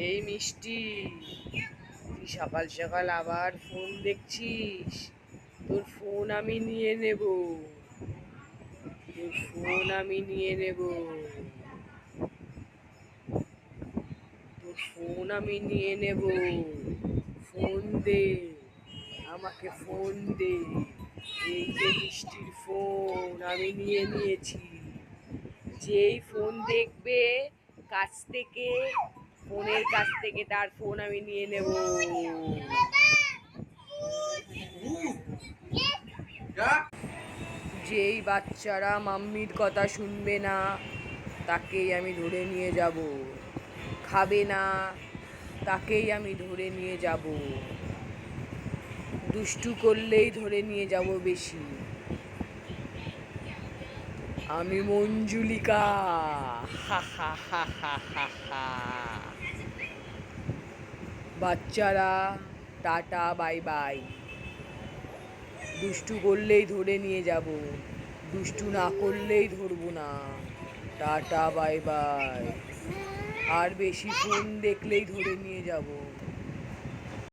এই মিষ্টি, তুই সকাল সকাল আবার ফোন দেখছিস? তোর ফোন আমি নিয়ে নেব, তোর ফোন আমি নিয়ে নেব, তোর ফোন আমি নিয়ে নেব। ফোন দে, আমাকে ফোন দে। এই যে মিষ্টির ফোন আমি নিয়ে নিয়েছি। যেই ফোন দেখবে কাছ থেকে, ফোনের কাছ থেকে তার ফোন আমি নিয়ে নেব। যেই বাচ্চারা মাম্মির কথা শুনবে না তাকেই আমি ধরে নিয়ে যাব, খাবে না তাকেই আমি ধরে নিয়ে যাব, দুষ্টু করলেই ধরে নিয়ে যাব বেশি। আমি মঞ্জুলিকা, হা হা হা হা হা হা। বাচ্চারা টাটা বাই বাই। দুষ্টু করলেই ধরে নিয়ে যাব, দুষ্টু না করলেই ধরবো না। Tata bye bye. আর বেশি ফোন দেখলেই ধরে নিয়ে যাব।